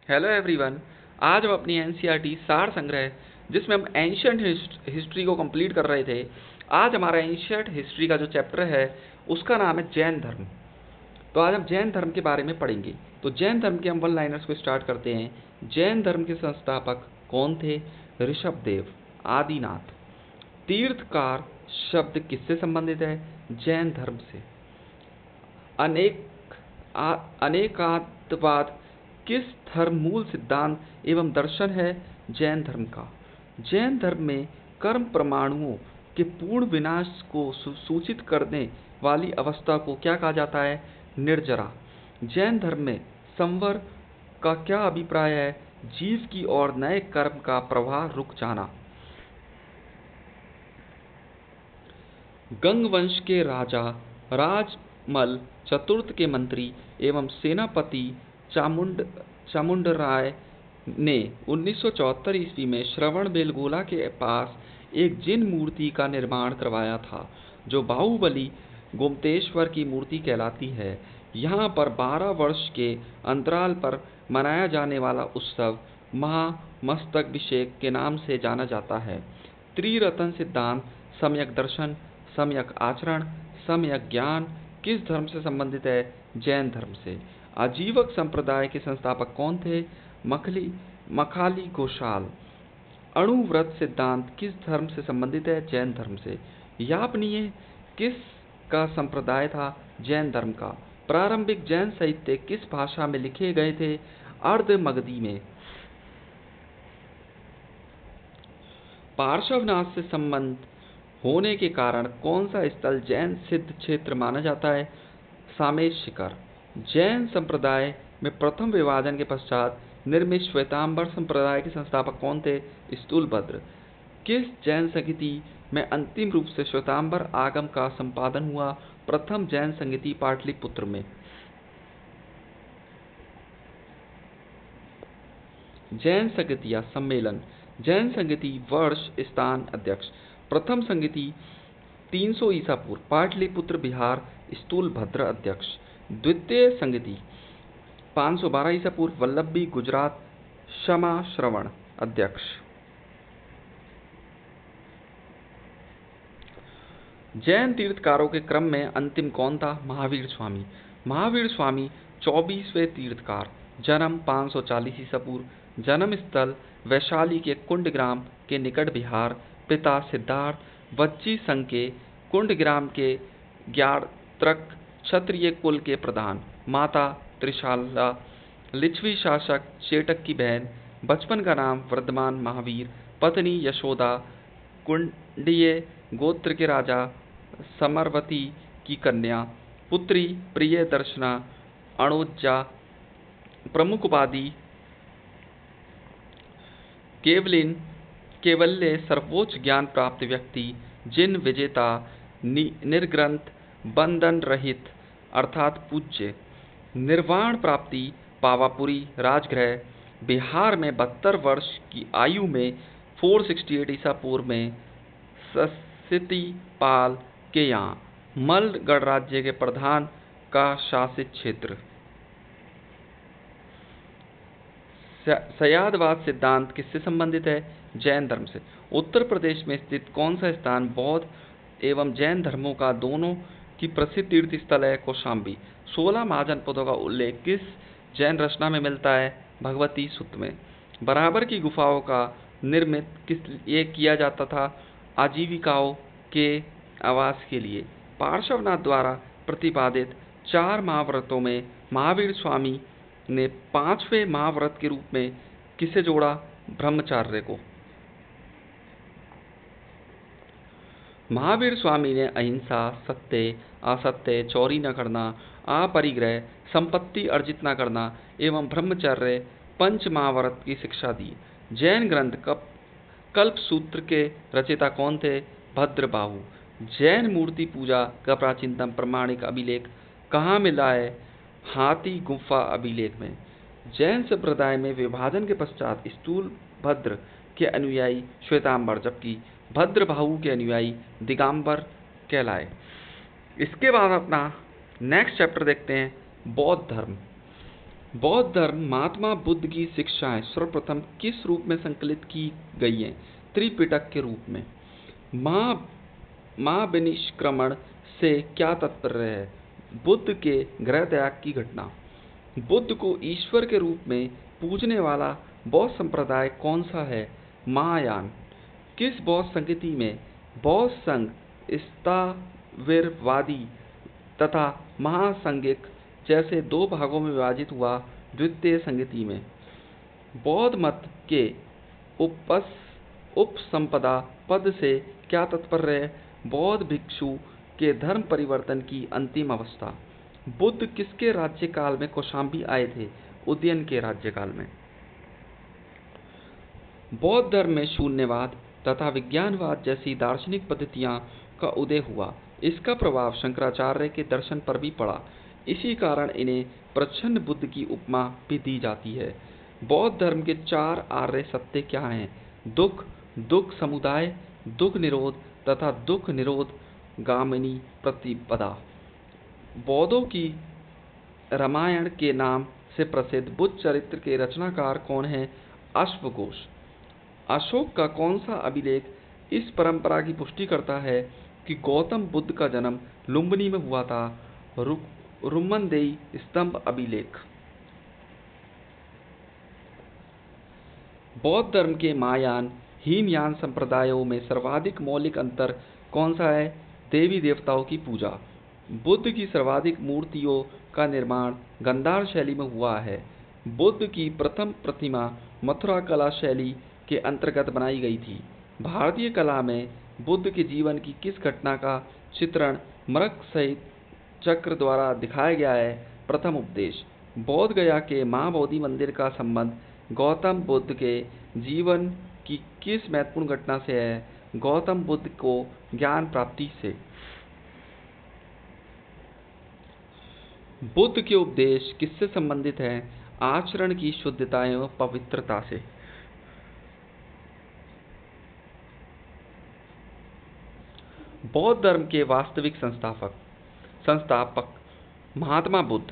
Hello everyone. आज हम अपनी एनसीईआरटी सार संग्रह जिसमें हम एंशियंट हिस्ट्री को कंप्लीट कर रहे थे। आज हमारा एंशियंट हिस्ट्री का जो चैप्टर है उसका नाम है जैन धर्म। तो आज हम जैन धर्म के बारे में पढ़ेंगे। तो जैन धर्म के हम वन लाइनर्स को स्टार्ट करते हैं। जैन धर्म के संस्थापक कौन थे? ऋषभदेव, आदिनाथ। तीर्थकार शब्द किससे संबंधित है? जैन धर्म से। अनेकात्मवाद किस धर्म मूल सिद्धांत एवं दर्शन है? जैन धर्म का। जैन धर्म में कर्म परमाणुओं के पूर्ण विनाश को सूचित करने वाली अवस्था को क्या कहा जाता है? निर्जरा। जैन धर्म में संवर का क्या अभिप्राय है? जीव की ओर नए कर्म का प्रवाह रुक जाना। गंग वंश के राजा राजमल चतुर्थ के मंत्री एवं सेनापति चामुंडराय ने 1974 ईस्वी में श्रवणबेलगोला के पास एक जिन मूर्ति का निर्माण करवाया था जो बाहुबली गोमतेश्वर की मूर्ति कहलाती है। यहाँ पर 12 वर्ष के अंतराल पर मनाया जाने वाला उत्सव महामस्तकाभिषेक के नाम से जाना जाता है। त्रिरत्न सिद्धांत, सम्यक दर्शन, सम्यक आचरण, सम्यक ज्ञान किस धर्म से संबंधित है? जैन धर्म से। आजीवक संप्रदाय के संस्थापक कौन थे? मखाली घोषाल। अणुव्रत सिद्धांत किस धर्म से संबंधित है? जैन धर्म से। यापनीय किस का संप्रदाय था? जैन धर्म का। प्रारंभिक जैन साहित्य किस भाषा में लिखे गए थे? अर्ध मगधी में। पार्श्वनाथ से संबंध होने के कारण कौन सा स्थल जैन सिद्ध क्षेत्र माना जाता है? सामेश शिखर। जैन संप्रदाय में प्रथम विभाजन के पश्चात निर्मित श्वेतांबर संप्रदाय के संस्थापक कौन थे? स्थूलभद्र। किस जैन संहिता में अंतिम रूप से श्वेतांबर आगम का संपादन हुआ? प्रथम जैन संहिता पाटलिपुत्र में। जैन संहिता सम्मेलन। जैन संहिता वर्ष स्थान अध्यक्ष। प्रथम संहिता 300 ईसा पूर्व, पाटलिपुत्र बिहार, स्थूलभद्र अध्यक्ष। द्वितीय संहिता 512 ईसा पूर्व, वल्लभी गुजरात, क्षमा श्रवण अध्यक्ष। जैन तीर्थकारों के क्रम में अंतिम कौन था? महावीर स्वामी। महावीर स्वामी 24वें तीर्थकार। जन्म 540 ईसा पूर्व। जन्म स्थल वैशाली के कुंडग्राम के निकट बिहार। पिता सिद्धार्थ वज्जी संघ के कुंडग्राम के ज्ञात्रक क्षत्रिय कुल के प्रधान। माता त्रिशाला लिच्छवी शासक चेटक की बहन। बचपन का नाम वर्धमान महावीर। पत्नी यशोदा कुंडीय गोत्र के राजा समरवती की कन्या। पुत्री प्रिय दर्शना अणोजा। प्रमुख उपाधि केवल्य सर्वोच्च ज्ञान प्राप्त व्यक्ति। जिन विजेता निर्ग्रंथ बंधन रहित अर्थात पूज्य। निर्वाण प्राप्ति पावापुरी राजगृह बिहार में 72 वर्ष की आयु में 468 ईसा पूर्व में सस्ती पाल के यहाँ मल्ल गणराज्य के प्रधान का शासित क्षेत्र। सयादवाद सिद्धांत किससे संबंधित है? जैन धर्म से। उत्तर प्रदेश में स्थित कौन सा स्थान बौद्ध एवं जैन धर्मों का दोनों की प्रसिद्ध तीर्थ स्थल है? कौशाम्बी। 16 महाजनपदों का उल्लेख किस जैन रचना में मिलता है? भगवती सूक्त में। बराबर की गुफाओं का निर्मित किस लिए किया जाता था? आजीविकाओं के आवास के लिए। पार्श्वनाथ द्वारा प्रतिपादित 4 महाव्रतों में महावीर स्वामी ने 5वें महाव्रत के रूप में किसे जोड़ा? ब्रह्मचर्य को। महावीर स्वामी ने अहिंसा, सत्य, असत्य, चोरी न करना, अपरिग्रह, संपत्ति अर्जित न करना एवं ब्रह्मचर्य 5 महाव्रत की शिक्षा दी। जैन ग्रंथ कल्पसूत्र के रचयिता कौन थे? भद्रबाहु। जैन मूर्ति पूजा का प्राचीनतम प्रमाणिक अभिलेख कहाँ मिला है? हाथी गुफा अभिलेख में। जैन संप्रदाय में विभाजन के पश्चात स्थूलभद्र के अनुयायी श्वेतांबर जबकि भद्रबाहु के अनुयायी दिगंबर कहलाए। इसके बाद अपना नेक्स्ट चैप्टर देखते हैं, बौद्ध धर्म। बौद्ध धर्म महात्मा बुद्ध की शिक्षाएं सर्वप्रथम किस रूप में संकलित की गई हैं? त्रिपिटक के रूप में। महाविनिष्क्रमण से क्या तात्पर्य है? बुद्ध के गृह त्याग की घटना। बुद्ध को ईश्वर के रूप में पूजने वाला बौद्ध संप्रदाय कौन सा है? महायान। किस बौद्ध संगति में बौद्ध संघ स्थाविरवादी तथा महासंघिक जैसे दो भागों में विभाजित हुआ? द्वितीय संगति में। बौद्ध मत के उपसंपदा पद से क्या तात्पर्य है? बौद्ध भिक्षु के धर्म परिवर्तन की अंतिम अवस्था। बुद्ध किसके राज्यकाल में कौशाम्बी आए थे? उदयन के राज्यकाल में। बौद्ध धर्म में शून्यवाद तथा विज्ञानवाद जैसी दार्शनिक पद्धतियां का उदय हुआ। इसका प्रभाव शंकराचार्य के दर्शन पर भी पड़ा। इसी कारण इन्हें प्रच्छन्न बुद्ध की उपमा भी दी जाती है। बौद्ध धर्म के 4 आर्य सत्य क्या हैं? दुख, दुख समुदाय, दुख निरोध तथा दुख निरोध गामिनी प्रतिपदा। बौद्धों की रामायण के नाम से प्रसिद्ध बुद्ध चरित्र के रचनाकार कौन हैं? अश्वघोष। अशोक का कौन सा अभिलेख इस परंपरा की पुष्टि करता है कि गौतम बुद्ध का जन्म लुम्बिनी में हुआ था? रुम्मनदेई स्तंभ अभिलेख। बौद्ध धर्म के महायान हीनयान संप्रदायों में सर्वाधिक मौलिक अंतर कौन सा है? देवी देवताओं की पूजा। बुद्ध की सर्वाधिक मूर्तियों का निर्माण गांधार शैली में हुआ है। बुद्ध की प्रथम प्रतिमा मथुरा कला शैली के अंतर्गत बनाई गई थी। भारतीय कला में बुद्ध के जीवन की किस घटना का चित्रण मृग सहित चक्र द्वारा दिखाया गया है? प्रथम उपदेश। बोध गया के महाबोधि मंदिर का संबंध गौतम बुद्ध के जीवन की किस महत्वपूर्ण घटना से है? गौतम बुद्ध को ज्ञान प्राप्ति से। बुद्ध के उपदेश किससे संबंधित है? आचरण की शुद्धता एवं पवित्रता से। बौद्ध धर्म के वास्तविक संस्थापक महात्मा बुद्ध।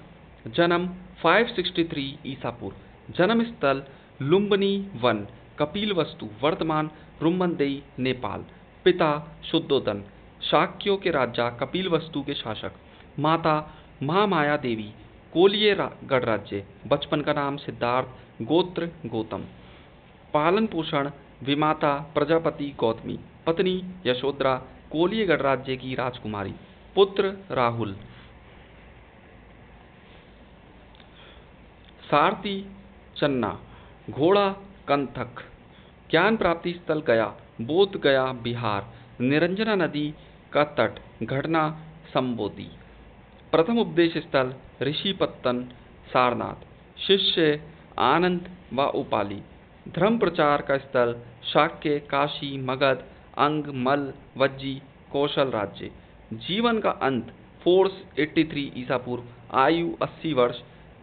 जन्म 563 ईसा पूर्व। जन्म स्थल लुम्बिनी वन, कपिलवस्तु, वर्तमान रुम्मनदेई, नेपाल। पिता शुद्धोदन, शाक्यों के राजा कपिलवस्तु के शासक। माता महामाया देवी, कोलिय गणराज्य। बचपन का नाम सिद्धार्थ, गोत्र गौतम। पालन पोषण विमाता प्रजापति गौतमी। पत्नी यशोधरा, कोलिय गणराज्य की राजकुमारी। पुत्र राहुल। सारथी चन्ना, घोड़ा कंथक। ज्ञान प्राप्ति स्थल गया, बोध गया बिहार। निरंजना नदी का तट, घटना संबोधि। प्रथम उपदेश स्थल ऋषिपत्तन, सारनाथ। शिष्य आनंद व उपाली। धर्म प्रचार का स्थल शाक्य, काशी, मगध, अंग, मल, वज्जी, कौशल राज्य। जीवन का अंत 483 ईसा पूर्व। आयु 80 वर्ष।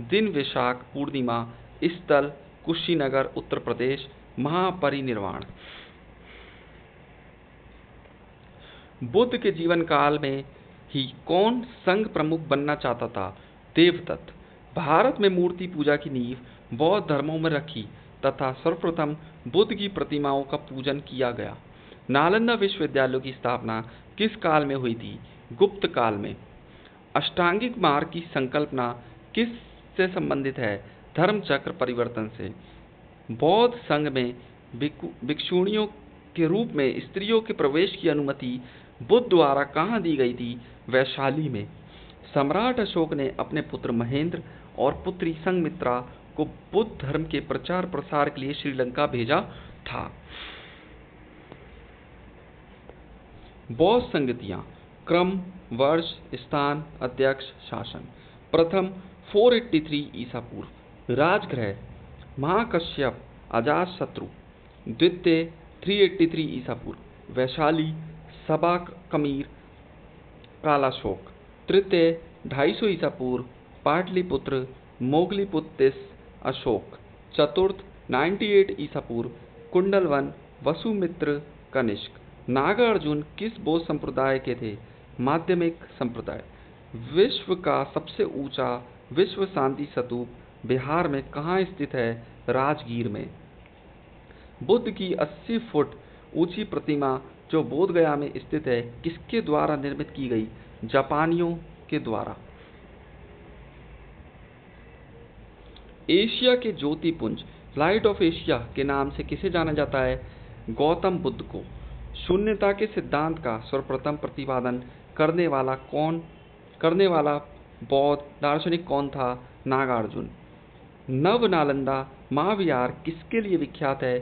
दिन वैशाख पूर्णिमा। स्थल कुशीनगर, उत्तर प्रदेश। महापरिनिर्वाण। बुद्ध के जीवन काल में ही कौन संघ प्रमुख बनना चाहता था? देवदत्त। भारत में मूर्ति पूजा की नींव बौद्ध धर्मों में रखी तथा सर्वप्रथम बुद्ध की प्रतिमाओं का पूजन किया गया। नालंदा विश्वविद्यालय की स्थापना किस काल में हुई थी? गुप्त काल में। अष्टांगिक मार्ग की संकल्पना किस से संबंधित है? धर्म चक्र परिवर्तन से। बौद्ध संघ में भिक्षुणियों के रूप में स्त्रियों के प्रवेश की अनुमति बुद्ध द्वारा कहाँ दी गई थी? वैशाली में। सम्राट अशोक ने अपने पुत्र महेंद्र और पुत्री संघमित्रा को बुद्ध धर्म के प्रचार प्रसार के लिए श्रीलंका भेजा था। बौद्ध संगतियां, क्रम, वर्ष, स्थान, अध्यक्ष, शासन। प्रथम 483 ईसा पूर्व। राजगृह महाकश्यप, अजातशत्रु। द्वितीय 383 ईसा पूर्व। वैशाली, सबा कमीर, कालाशोक। तृतीय 250 ईसा पूर्व। पाटलिपुत्र, मोगलीपुत्तिस, अशोक। चतुर्थ 98 ईसा पूर्व। कुंडलवन, वसुमित्र, कनिष्क। नागार्जुन किस बौद्ध संप्रदाय के थे? माध्यमिक संप्रदाय। विश्व का सबसे ऊंचा विश्व शांति स्तूप बिहार में कहाँ स्थित है? राजगीर में। बुद्ध की 80 फुट ऊंची प्रतिमा जो बोध गया में स्थित है, किसके द्वारा निर्मित की गई? जापानियों के द्वारा। एशिया के ज्योतिपुंज लाइट ऑफ एशिया के नाम से किसे जाना जाता है? गौतम बुद्ध को। शून्यता के सिद्धांत का सर्वप्रथम प्रतिपादन करने वाला बौद्ध दार्शनिक कौन था? नागार्जुन। नव नालंदा महाविहार किसके लिए विख्यात है?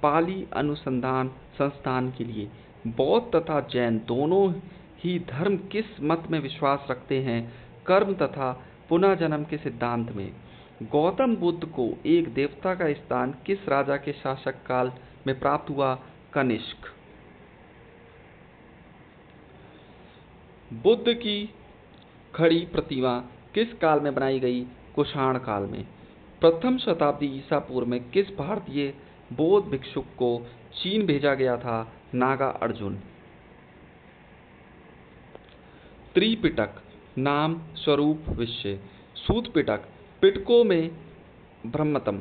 पाली अनुसंधान संस्थान के लिए। बौद्ध तथा जैन दोनों ही धर्म किस मत में विश्वास रखते हैं? कर्म तथा पुनः जन्म के सिद्धांत में। गौतम बुद्ध को एक देवता का स्थान किस राजा के शासक काल में प्राप्त हुआ? कनिष्क। बुद्ध की खड़ी प्रतिमा किस काल में बनाई गई? कुषाण काल में। प्रथम शताब्दी ईसा पूर्व में किस भारतीय बौद्ध भिक्षुक को चीन भेजा गया था? नागा अर्जुन। त्रिपिटक नाम स्वरूप विषय। सूत पिटक पिटकों में ब्रह्मतम,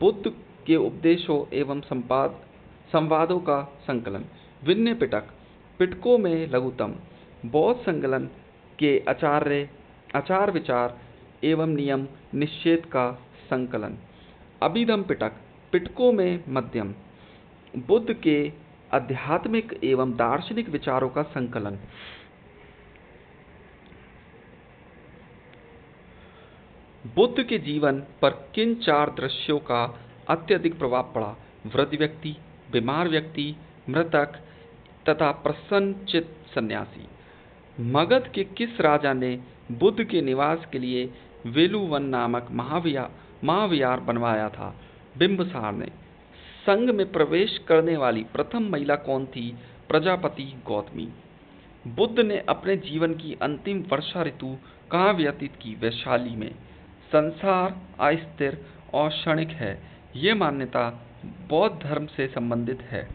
बुद्ध के उपदेशों एवं संवादों का संकलन। विनय पिटक पिटकों में लघुतम, बौद्ध संकलन के आचार विचार एवं नियम निषेध का संकलन। अभिधम पिटक पिटकों में मध्यम, बुद्ध के आध्यात्मिक एवं दार्शनिक विचारों का संकलन। बुद्ध के जीवन पर किन 4 दृश्यों का अत्यधिक प्रभाव पड़ा? वृद्ध व्यक्ति, बीमार व्यक्ति, मृतक तथा प्रसन्नचित्त सन्यासी। मगध के किस राजा ने बुद्ध के निवास के लिए वेलुवन नामक महाविहार बनवाया था? बिंबिसार ने। संघ में प्रवेश करने वाली प्रथम महिला कौन थी? प्रजापति गौतमी। बुद्ध ने अपने जीवन की अंतिम वर्षा ऋतु कहाँ व्यतीत की? वैशाली में। संसार अस्थिर और क्षणिक है, ये मान्यता बौद्ध धर्म से संबंधित है।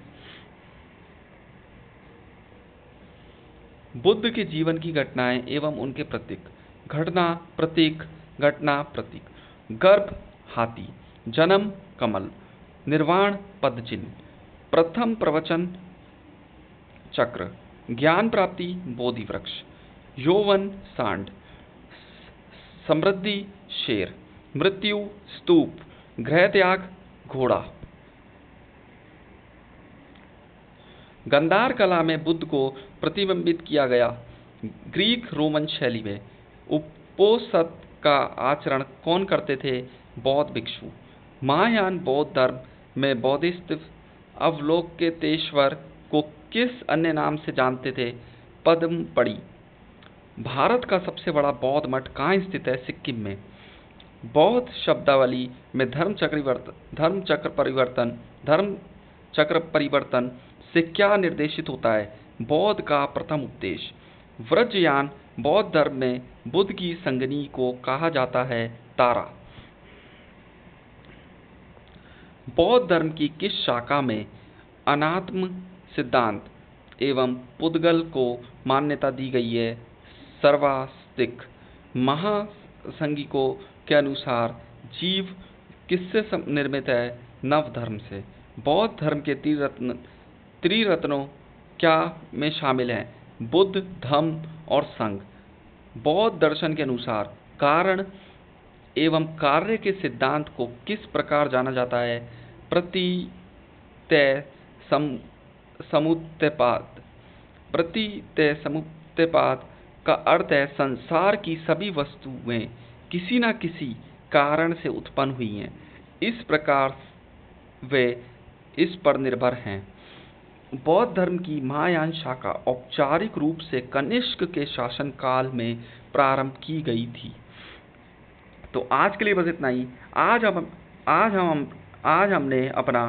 बुद्ध के जीवन की घटनाएं एवं उनके प्रतीक। घटना प्रतीक, घटना प्रतीक। गर्भ हाथी, जन्म कमल, निर्वाण पदचिन्ह, प्रथम प्रवचन चक्र, ज्ञान प्राप्ति बोधि वृक्ष, यौवन सांड, समृद्धि शेर, मृत्यु स्तूप, गृह त्याग घोड़ा। गांधार कला में बुद्ध को प्रतिबिंबित किया गया। ग्रीक रोमन शैली में उपोसत का आचरण कौन करते थे? बौद्ध भिक्षु। महायान बौद्ध धर्म में बोधिसत्व अवलोकितेश्वर को किस अन्य नाम से जानते थे? पद्मपड़ी। भारत का सबसे बड़ा बौद्ध मठ कहाँ स्थित है? सिक्किम में। बौद्ध शब्दावली में धर्म चक्र परिवर्तन से क्या निर्देशित होता है? बौद्ध का प्रथम उपदेश। व्रजयान बौद्ध धर्म में बुद्ध की संगनी को कहा जाता है? तारा। बौद्ध धर्म की किस शाखा में अनात्म सिद्धांत एवं पुद्गल को मान्यता दी गई है? सर्वास्तिक। महासंगिकों के अनुसार जीव किससे निर्मित है? नव धर्म से। बौद्ध धर्म के त्रिरत्नों क्या में शामिल हैं? बुद्ध, धम्म और संघ। बौद्ध दर्शन के अनुसार कारण एवं कार्य के सिद्धांत को किस प्रकार जाना जाता है? प्रतीत्य समुत्पाद। प्रतीत्य समुत्पाद का अर्थ है संसार की सभी वस्तुएं किसी न किसी कारण से उत्पन्न हुई हैं, इस प्रकार वे इस पर निर्भर हैं। बौद्ध धर्म की महायान शाखा औपचारिक रूप से कनिष्क के शासन काल में प्रारंभ की गई थी। तो आज के लिए बस इतना ही। आज हमने अपना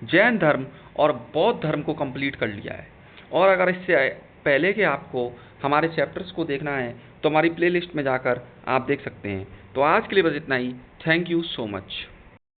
जैन धर्म और बौद्ध धर्म को कंप्लीट कर लिया है। और अगर इससे पहले के आपको हमारे चैप्टर्स को देखना है तो हमारी प्लेलिस्ट में जाकर आप देख सकते हैं। तो आज के लिए बस इतना ही। Thank you so much.